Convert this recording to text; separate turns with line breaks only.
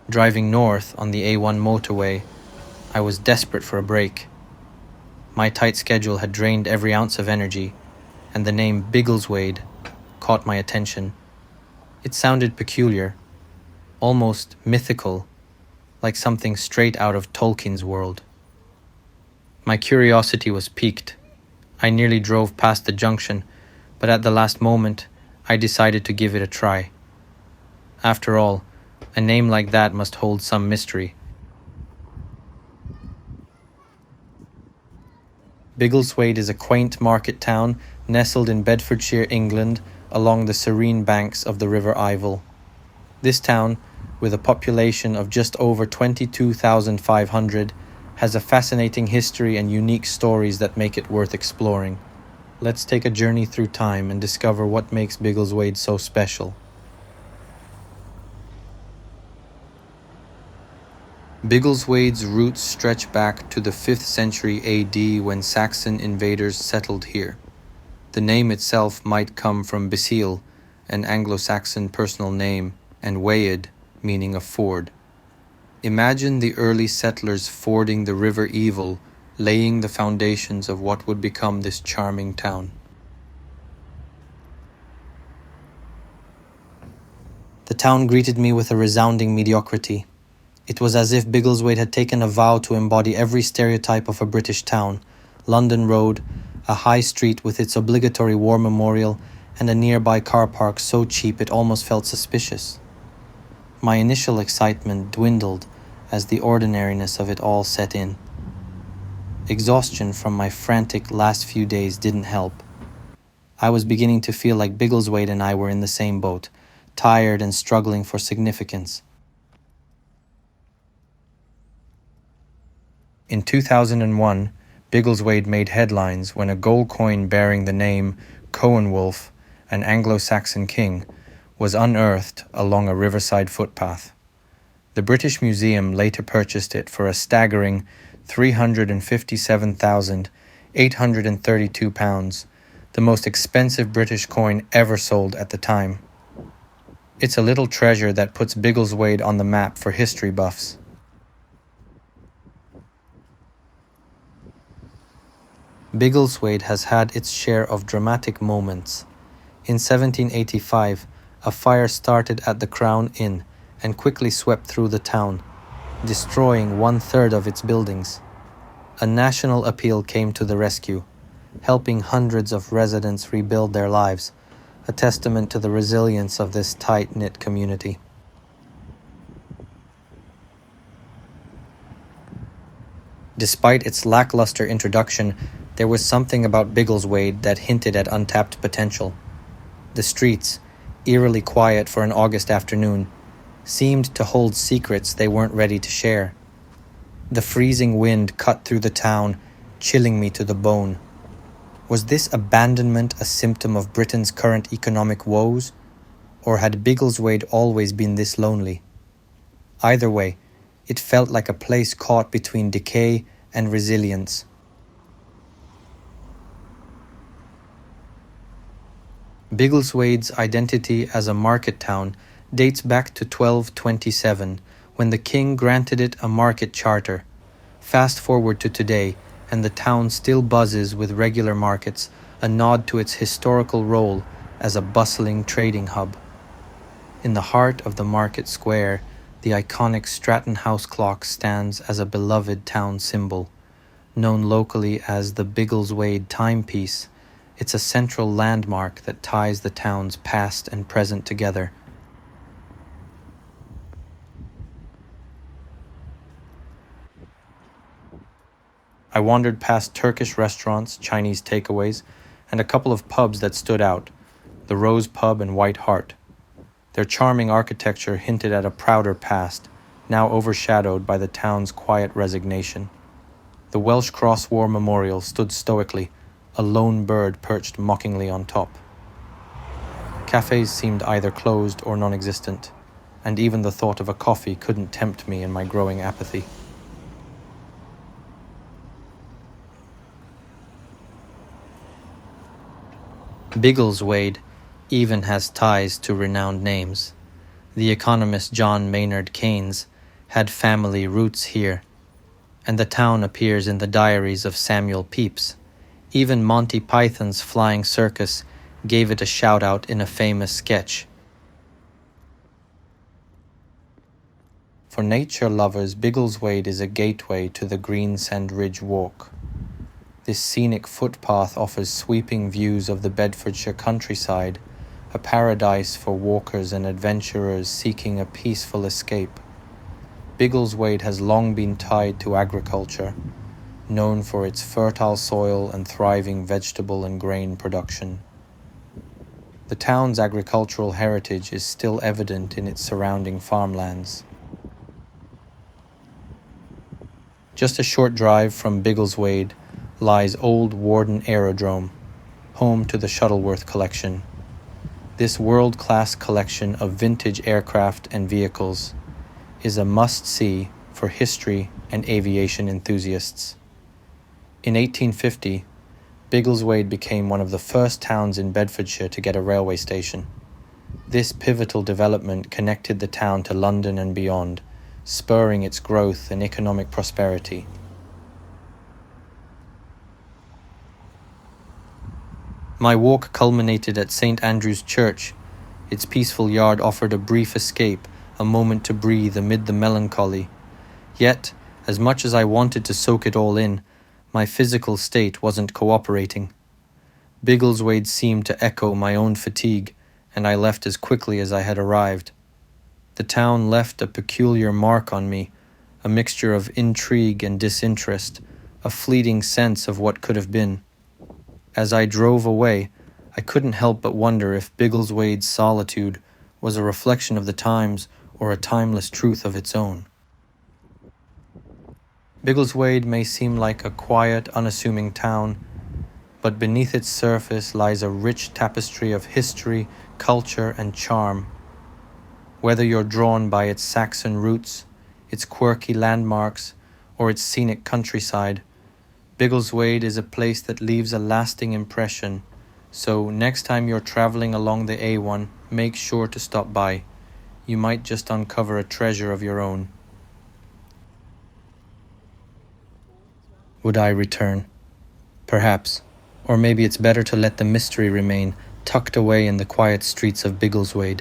Driving north on the A1 motorway, I was desperate for a break. My tight schedule had drained every ounce of energy, and the name Biggleswade caught my attention. It sounded peculiar, almost mythical, like something straight out of Tolkien's world. My curiosity was piqued. I nearly drove past the junction, but at the last moment, I decided to give it a try. After all, a name like that must hold some mystery. Biggleswade is a quaint market town nestled in Bedfordshire, England, along the serene banks of the River Ivel. This town, with a population of just over 22,500, has a fascinating history and unique stories that make it worth exploring. Let's take a journey through time and discover what makes Biggleswade so special. Biggleswade's roots stretch back to the 5th century AD when Saxon invaders settled here. The name itself might come from Bisil, an Anglo-Saxon personal name, and Waed, meaning a ford. Imagine the early settlers fording the River Ivel, laying the foundations of what would become this charming town. The town greeted me with a resounding mediocrity. It was as if Biggleswade had taken a vow to embody every stereotype of a British town: London Road, a high street with its obligatory war memorial, and a nearby car park so cheap it almost felt suspicious. My initial excitement dwindled as the ordinariness of it all set in. Exhaustion from my frantic last few days didn't help. I was beginning to feel like Biggleswade and I were in the same boat, tired and struggling for significance. In 2001, Biggleswade made headlines when a gold coin bearing the name Coenwulf, an Anglo-Saxon king, was unearthed along a riverside footpath. The British Museum later purchased it for a staggering £357,832, the most expensive British coin ever sold at the time. It's a little treasure that puts Biggleswade on the map for history buffs. Biggleswade has had its share of dramatic moments. In 1785, a fire started at the Crown Inn and quickly swept through the town, destroying 1/3 of its buildings. A national appeal came to the rescue, helping hundreds of residents rebuild their lives, a testament to the resilience of this tight-knit community. Despite its lackluster introduction, there was something about Biggleswade that hinted at untapped potential. The streets, eerily quiet for an August afternoon, seemed to hold secrets they weren't ready to share. The freezing wind cut through the town, chilling me to the bone. Was this abandonment a symptom of Britain's current economic woes? Or had Biggleswade always been this lonely? Either way, it felt like a place caught between decay and resilience. Biggleswade's identity as a market town dates back to 1227, when the king granted it a market charter. Fast forward to today, and the town still buzzes with regular markets, a nod to its historical role as a bustling trading hub. In the heart of the market square, the iconic Stratton House Clock stands as a beloved town symbol. Known locally as the Biggleswade timepiece, it's a central landmark that ties the town's past and present together. I wandered past Turkish restaurants, Chinese takeaways, and a couple of pubs that stood out, the Rose Pub and White Hart. Their charming architecture hinted at a prouder past, now overshadowed by the town's quiet resignation. The Welsh Cross War Memorial stood stoically, a lone bird perched mockingly on top. Cafes seemed either closed or non-existent, and even the thought of a coffee couldn't tempt me in my growing apathy. Biggleswade even has ties to renowned names. The economist John Maynard Keynes had family roots here, and the town appears in the diaries of Samuel Pepys. Even Monty Python's Flying Circus gave it a shout-out in a famous sketch. For nature lovers, Biggleswade is a gateway to the Greensand Ridge Walk. This scenic footpath offers sweeping views of the Bedfordshire countryside, a paradise for walkers and adventurers seeking a peaceful escape. Biggleswade has long been tied to agriculture, known for its fertile soil and thriving vegetable and grain production. The town's agricultural heritage is still evident in its surrounding farmlands. Just a short drive from Biggleswade lies Old Warden Aerodrome, home to the Shuttleworth Collection. This world-class collection of vintage aircraft and vehicles is a must-see for history and aviation enthusiasts. In 1850, Biggleswade became one of the first towns in Bedfordshire to get a railway station. This pivotal development connected the town to London and beyond, spurring its growth and economic prosperity. My walk culminated at St. Andrew's Church. Its peaceful yard offered a brief escape, a moment to breathe amid the melancholy. Yet, as much as I wanted to soak it all in, my physical state wasn't cooperating. Biggleswade seemed to echo my own fatigue, and I left as quickly as I had arrived. The town left a peculiar mark on me, a mixture of intrigue and disinterest, a fleeting sense of what could have been. As I drove away, I couldn't help but wonder if Biggleswade's solitude was a reflection of the times or a timeless truth of its own. Biggleswade may seem like a quiet, unassuming town, but beneath its surface lies a rich tapestry of history, culture, and charm. Whether you're drawn by its Saxon roots, its quirky landmarks, or its scenic countryside, Biggleswade is a place that leaves a lasting impression, so next time you're traveling along the A1, make sure to stop by. You might just uncover a treasure of your own. Would I return? Perhaps. Or maybe it's better to let the mystery remain, tucked away in the quiet streets of Biggleswade.